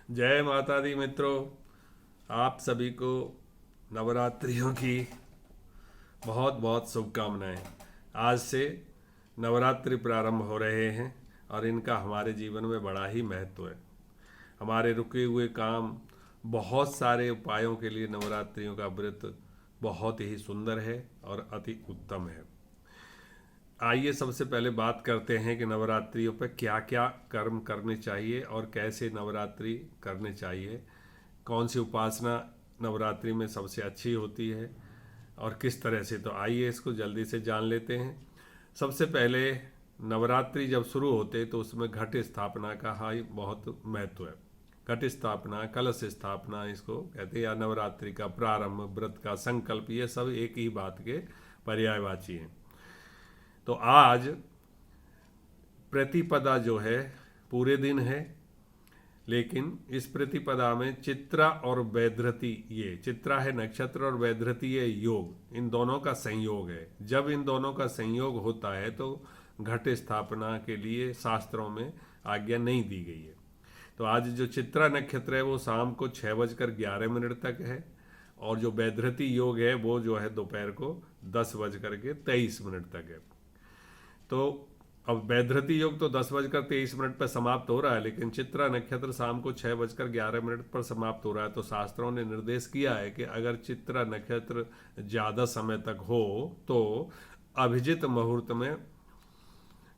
जय माता दी मित्रों। आप सभी को नवरात्रियों की बहुत बहुत शुभकामनाएं। आज से नवरात्रि प्रारंभ हो रहे हैं और इनका हमारे जीवन में बड़ा ही महत्व है। हमारे रुके हुए काम, बहुत सारे उपायों के लिए नवरात्रियों का व्रत बहुत ही सुंदर है और अति उत्तम है। आइए सबसे पहले बात करते हैं कि नवरात्रियों पर क्या क्या कर्म करने चाहिए और कैसे नवरात्रि करने चाहिए, कौन सी उपासना नवरात्रि में सबसे अच्छी होती है और किस तरह से। तो आइए इसको जल्दी से जान लेते हैं। सबसे पहले नवरात्रि जब शुरू होते तो उसमें घट स्थापना का ही बहुत महत्व है। घट स्थापना, कलश स्थापना इसको कहते हैं, या नवरात्रि का प्रारंभ, व्रत का संकल्प, ये सब एक ही बात के पर्यायवाची हैं। तो आज प्रतिपदा जो है पूरे दिन है, लेकिन इस प्रतिपदा में चित्रा और वैधृति, ये चित्रा है नक्षत्र और वैधृति ये योग, इन दोनों का संयोग है। जब इन दोनों का संयोग होता है तो घट स्थापना के लिए शास्त्रों में आज्ञा नहीं दी गई है। तो आज जो चित्रा नक्षत्र है वो शाम को 6:11 तक है, और जो वैधृति योग है वो जो है दोपहर को 10:23 तक है। तो अब वैधृति योग तो 10:23 पर समाप्त हो रहा है, लेकिन चित्रा नक्षत्र शाम को 6:11 पर समाप्त हो रहा है। तो शास्त्रों ने निर्देश किया है कि अगर चित्रा नक्षत्र ज़्यादा समय तक हो तो अभिजित मुहूर्त में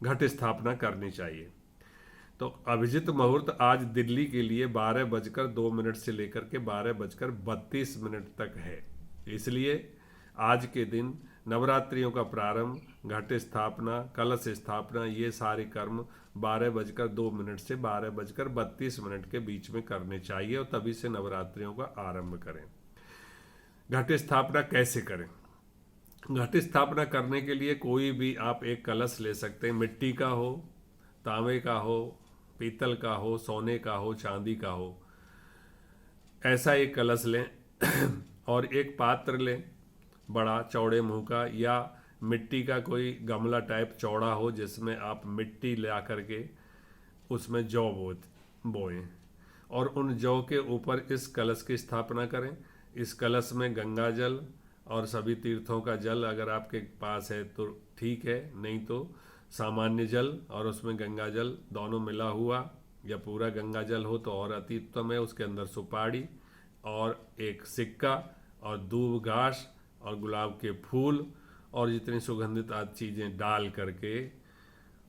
घट स्थापना करनी चाहिए। तो अभिजित मुहूर्त आज दिल्ली के लिए 12:02 से लेकर के 12:32 तक है। इसलिए आज के दिन नवरात्रियों का प्रारंभ, घट स्थापना, कलश स्थापना, ये सारे कर्म 12:02 से 12:32 के बीच में करने चाहिए और तभी से नवरात्रियों का आरंभ करें। घट स्थापना कैसे करें? घट स्थापना करने के लिए कोई भी आप एक कलश ले सकते हैं। मिट्टी का हो, तांबे का हो, पीतल का हो, सोने का हो, चांदी का हो, ऐसा एक कलश लें और एक पात्र लें बड़ा चौड़े मुंह का, या मिट्टी का कोई गमला टाइप चौड़ा हो जिसमें आप मिट्टी ला करके उसमें जौ बोएं और उन जौ के ऊपर इस कलश की स्थापना करें। इस कलश में गंगा जल और सभी तीर्थों का जल अगर आपके पास है तो ठीक है, नहीं तो सामान्य जल और उसमें गंगा जल दोनों मिला हुआ, या पूरा गंगा जल हो तो और अति उत्तम है। उसके अंदर सुपारी और एक सिक्का और दूब घास और गुलाब के फूल और जितनी सुगंधित आदि चीज़ें डाल करके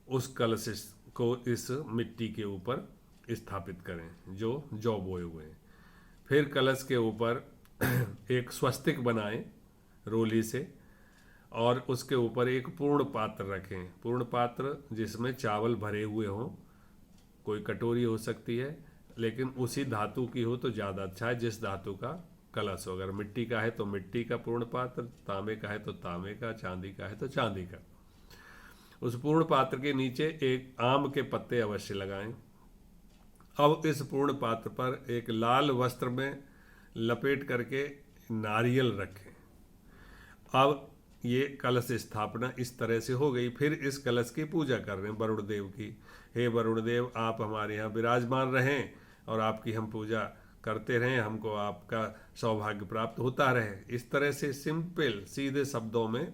उस कलश को इस मिट्टी के ऊपर स्थापित करें जो जौ बोए हुए हैं। फिर कलश के ऊपर एक स्वस्तिक बनाएं रोली से, और उसके ऊपर एक पूर्ण पात्र रखें। पूर्ण पात्र जिसमें चावल भरे हुए हों, कोई कटोरी हो सकती है, लेकिन उसी धातु की हो तो ज़्यादा अच्छा है, जिस धातु का कलश हो। अगर मिट्टी का है तो मिट्टी का पूर्ण पात्र, तांबे का है तो तांबे का, चांदी का है तो चांदी का। उस पूर्ण पात्र के नीचे एक आम के पत्ते अवश्य लगाएं। अब इस पूर्ण पात्र पर एक लाल वस्त्र में लपेट करके नारियल रखें। अब ये कलश स्थापना इस तरह से हो गई। फिर इस कलश की पूजा कर रहे हैं वरुण देव की। हे वरुण देव, आप हमारे यहाँ विराजमान रहें और आपकी हम पूजा करते रहें, हमको आपका सौभाग्य प्राप्त होता रहे। इस तरह से सिंपल सीधे शब्दों में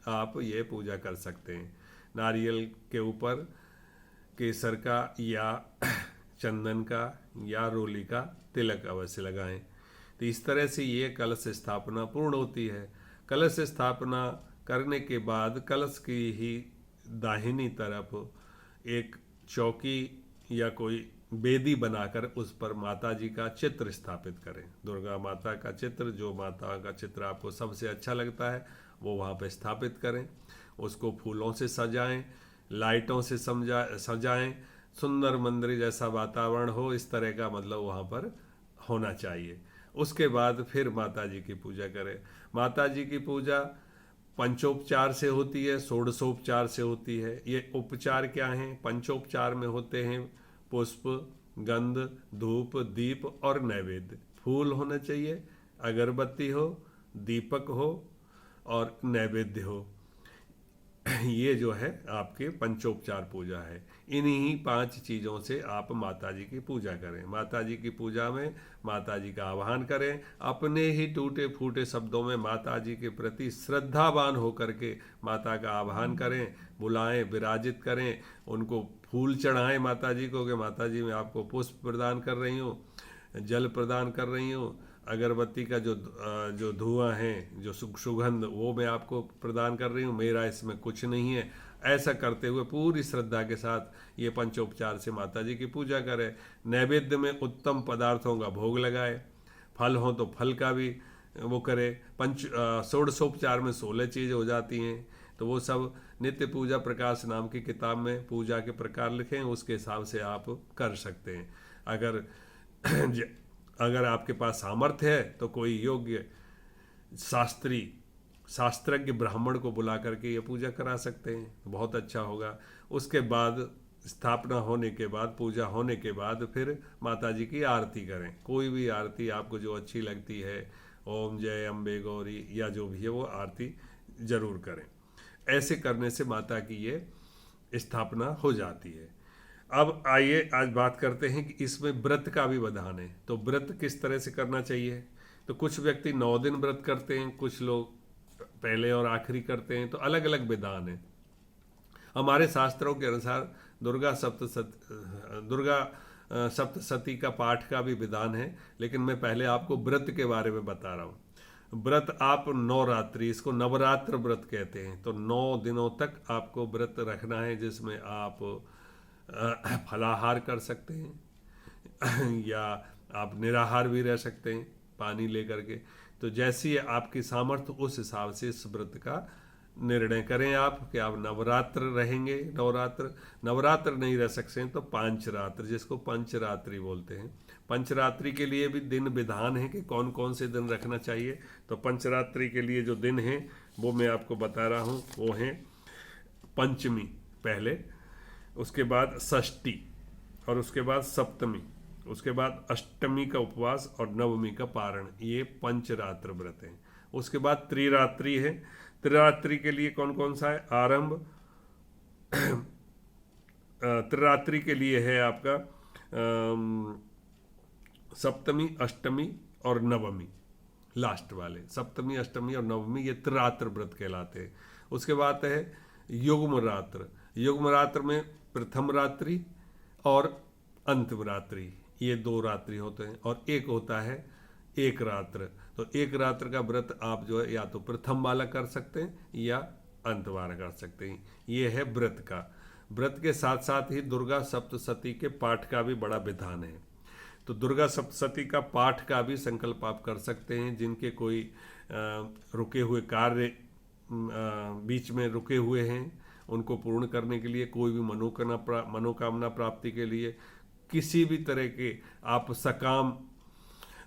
आप ये पूजा कर सकते हैं। नारियल के ऊपर केसर का या चंदन का या रोली का तिलक अवश्य लगाएं। तो इस तरह से ये कलश स्थापना पूर्ण होती है। कलश स्थापना करने के बाद कलश की ही दाहिनी तरफ एक चौकी या कोई बेदी बनाकर उस पर माता जी का चित्र स्थापित करें। दुर्गा माता का चित्र, जो माता का चित्र आपको सबसे अच्छा लगता है वो वहाँ पे स्थापित करें। उसको फूलों से सजाएं, लाइटों से सजाएं, सुंदर मंदिर जैसा वातावरण हो, इस तरह का मतलब वहाँ पर होना चाहिए। उसके बाद फिर माता जी की पूजा करें। माता जी की पूजा पंचोपचार से होती है, षोडशोपचार से होती है। ये उपचार क्या हैं? पंचोपचार में होते हैं पुष्प, गंध, धूप, दीप और नैवेद्य। फूल होना चाहिए, अगरबत्ती हो, दीपक हो और नैवेद्य हो। ये जो है आपके पंचोपचार पूजा है। इन्हीं 5 चीज़ों से आप माता जी की पूजा करें। माता जी की पूजा में माता जी का आह्वान करें, अपने ही टूटे फूटे शब्दों में माता जी के प्रति श्रद्धावान होकर के माता का आह्वान करें, बुलाएं, विराजित करें, उनको फूल चढ़ाएं माता जी को कि माता जी मैं आपको पुष्प प्रदान कर रही हूँ, जल प्रदान कर रही हूँ, अगरबत्ती का जो धुआं है, जो सुगंध, वो मैं आपको प्रदान कर रही हूँ, मेरा इसमें कुछ नहीं है। ऐसा करते हुए पूरी श्रद्धा के साथ ये पंचोपचार से माता जी की पूजा करें। नैवेद्य में उत्तम पदार्थों का भोग लगाए, फल हो तो फल का भी वो करे। षोडशोपचार में 16 चीज़ हो जाती हैं, तो वो सब नित्य पूजा प्रकाश नाम की किताब में पूजा के प्रकार लिखे हैं, उसके हिसाब से आप कर सकते हैं। अगर आपके पास सामर्थ्य है तो कोई योग्य शास्त्रज्ञ ब्राह्मण को बुला करके ये पूजा करा सकते हैं, बहुत अच्छा होगा। उसके बाद स्थापना होने के बाद, पूजा होने के बाद फिर माता जी की आरती करें। कोई भी आरती आपको जो अच्छी लगती है, ओम जय अम्बे गौरी या जो भी है, वो आरती जरूर करें। ऐसे करने से माता की ये स्थापना हो जाती है। अब आइए आज बात करते हैं कि इसमें व्रत का भी विधान है। तो व्रत किस तरह से करना चाहिए? तो कुछ व्यक्ति 9 दिन व्रत करते हैं, कुछ लोग पहले और आखिरी करते हैं, तो अलग अलग विधान है। हमारे शास्त्रों के अनुसार दुर्गा सप्तशती का पाठ का भी विधान है, लेकिन मैं पहले आपको व्रत के बारे में बता रहा हूँ। व्रत आप नवरात्रि, इसको नवरात्र व्रत कहते हैं, तो 9 दिनों तक आपको व्रत रखना है, जिसमें आप फलाहार कर सकते हैं या आप निराहार भी रह सकते हैं पानी लेकर के। तो जैसी आपकी सामर्थ्य उस हिसाब से इस व्रत का निर्णय करें आप कि आप नवरात्र रहेंगे। नवरात्र नहीं रह सकते हैं तो पांचरात्र, जिसको पंचरात्रि बोलते हैं। पंचरात्रि के लिए भी दिन विधान है कि कौन कौन से दिन रखना चाहिए। तो पंचरात्रि के लिए जो दिन हैं वो मैं आपको बता रहा हूँ। वो हैं पंचमी पहले, उसके बाद षष्ठी, और उसके बाद सप्तमी, उसके बाद अष्टमी का उपवास और नवमी का पारण। ये पंचरात्र व्रत हैं। उसके बाद त्रिरात्रि है। त्रिरात्रि के लिए कौन कौन सा है? आरंभ त्रिरात्रि के लिए है आपका सप्तमी, अष्टमी और नवमी, लास्ट वाले सप्तमी, अष्टमी और नवमी, ये त्रिरात्र व्रत कहलाते हैं। उसके बाद है युग्म रात्र। युग्म रात्र में प्रथम रात्रि और अंतिम रात्रि, ये 2 रात्रि होते हैं। और एक होता है एक रात्र। तो एक रात्र का व्रत आप जो है या तो प्रथम वाला कर सकते हैं या अंत वाला कर सकते हैं। ये है व्रत का। व्रत के साथ साथ ही दुर्गा सप्तशती के पाठ का भी बड़ा विधान है। तो दुर्गा सप्तशती का पाठ का भी संकल्प आप कर सकते हैं। जिनके कोई रुके हुए कार्य बीच में रुके हुए हैं, उनको पूर्ण करने के लिए, कोई भी मनोकामना प्राप्ति के लिए, किसी भी तरह के आप सकाम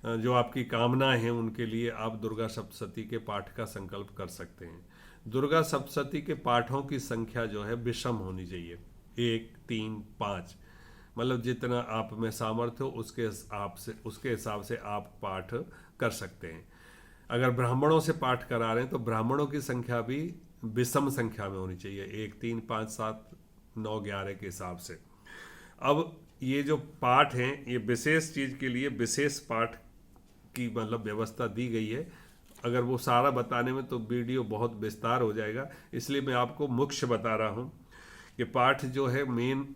जो आपकी कामनाएं हैं उनके लिए आप दुर्गा सप्तशती के पाठ का संकल्प कर सकते हैं। दुर्गा सप्तशती के पाठों की संख्या जो है विषम होनी चाहिए, 1, 3, 5, मतलब जितना आप में सामर्थ्य हो उसके हिसाब से आप पाठ कर सकते हैं। अगर ब्राह्मणों से पाठ करा रहे हैं तो ब्राह्मणों की संख्या भी विषम संख्या में होनी चाहिए, 1, 3, 5, 7, 9, 11 के हिसाब से। अब ये जो पाठ हैं, ये विशेष चीज़ के लिए विशेष पाठ की मतलब व्यवस्था दी गई है। अगर वो सारा बताने में तो वीडियो बहुत विस्तार हो जाएगा, इसलिए मैं आपको मुख्य बता रहा हूँ कि पाठ जो है, मेन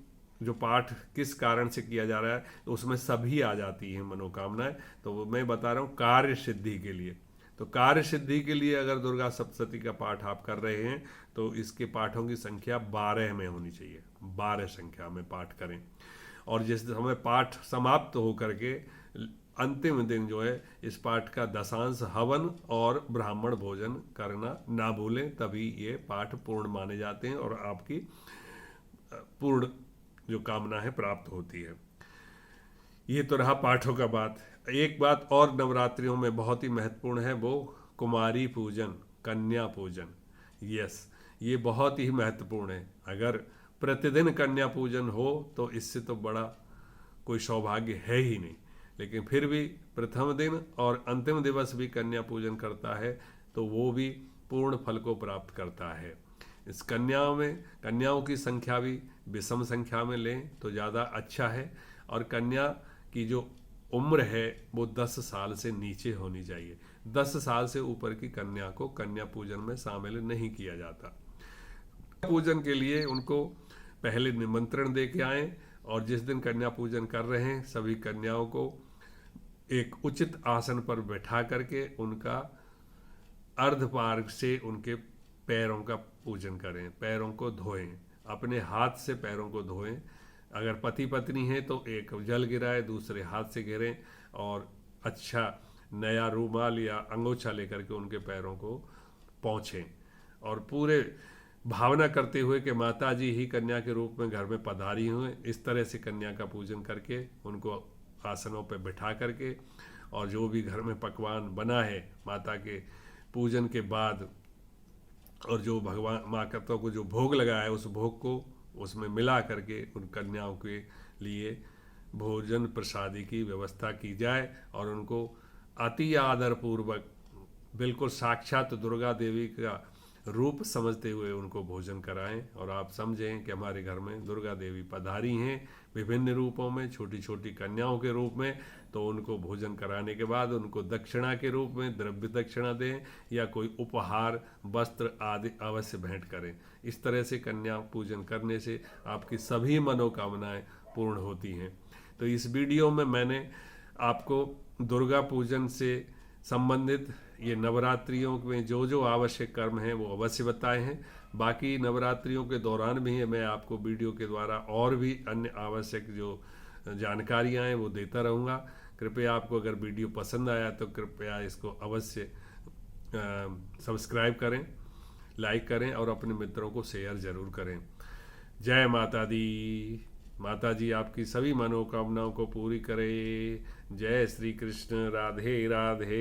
जो पाठ किस कारण से किया जा रहा है, तो उसमें सभी आ जाती हैं मनोकामनाएं। तो मैं बता रहा हूँ कार्य सिद्धि के लिए। तो कार्य सिद्धि के लिए अगर दुर्गा सप्तशती का पाठ आप कर रहे हैं तो इसके पाठों की संख्या 12 में होनी चाहिए, 12 संख्या में पाठ करें। और जिस समय पाठ समाप्त हो करके अंतिम दिन जो है इस पाठ का दशांश हवन और ब्राह्मण भोजन करना ना भूलें, तभी ये पाठ पूर्ण माने जाते हैं और आपकी पूर्ण जो कामना है प्राप्त होती है। ये तो रहा पाठों का बात। एक बात और नवरात्रियों में बहुत ही महत्वपूर्ण है, वो कुमारी पूजन, कन्या पूजन। यस, ये बहुत ही महत्वपूर्ण है। अगर प्रतिदिन कन्या पूजन हो तो इससे तो बड़ा कोई सौभाग्य है ही नहीं, लेकिन फिर भी प्रथम दिन और अंतिम दिवस भी कन्या पूजन करता है तो वो भी पूर्ण फल को प्राप्त करता है। इस कन्याओं की संख्या भी विषम संख्या में लें तो ज़्यादा अच्छा है। और कन्या की जो उम्र है वो 10 साल से नीचे होनी चाहिए। 10 साल से ऊपर की कन्या को कन्या पूजन में शामिल नहीं किया जाता। पूजन के लिए उनको पहले निमंत्रण दे के आएँ, और जिस दिन कन्या पूजन कर रहे हैं सभी कन्याओं को एक उचित आसन पर बैठा करके उनका अर्धपार्ग से उनके पैरों का पूजन करें, पैरों को धोएं, अपने हाथ से पैरों को धोएं। अगर पति पत्नी है तो एक जल गिराए, दूसरे हाथ से गिरें और अच्छा नया रूमाल या अंगोछा लेकर के उनके पैरों को पोंछें, और पूरे भावना करते हुए कि माता जी ही कन्या के रूप में घर में पधारी हुए, इस तरह से कन्या का पूजन करके उनको आसनों पर बिठा करके, और जो भी घर में पकवान बना है माता के पूजन के बाद, और जो भगवान माता को जो भोग लगाया है उस भोग को उसमें मिला करके उन कन्याओं के लिए भोजन प्रसादी की व्यवस्था की जाए, और उनको अति आदरपूर्वक बिल्कुल साक्षात दुर्गा देवी का रूप समझते हुए उनको भोजन कराएं। और आप समझें कि हमारे घर में दुर्गा देवी पधारी हैं विभिन्न रूपों में, छोटी छोटी कन्याओं के रूप में, तो उनको भोजन कराने के बाद उनको दक्षिणा के रूप में द्रव्य दक्षिणा दें या कोई उपहार वस्त्र आदि अवश्य भेंट करें। इस तरह से कन्या पूजन करने से आपकी सभी मनोकामनाएं पूर्ण होती हैं। तो इस वीडियो में मैंने आपको दुर्गा पूजन से संबंधित ये नवरात्रियों में जो जो आवश्यक कर्म हैं वो अवश्य बताए हैं। बाकी नवरात्रियों के दौरान भी मैं आपको वीडियो के द्वारा और भी अन्य आवश्यक जो जानकारियां हैं वो देता रहूँगा। कृपया आपको अगर वीडियो पसंद आया तो कृपया इसको अवश्य सब्सक्राइब करें, लाइक करें और अपने मित्रों को शेयर ज़रूर करें। जय माता दी। माता जी आपकी सभी मनोकामनाओं को पूरी करे। जय श्री कृष्ण। राधे राधे।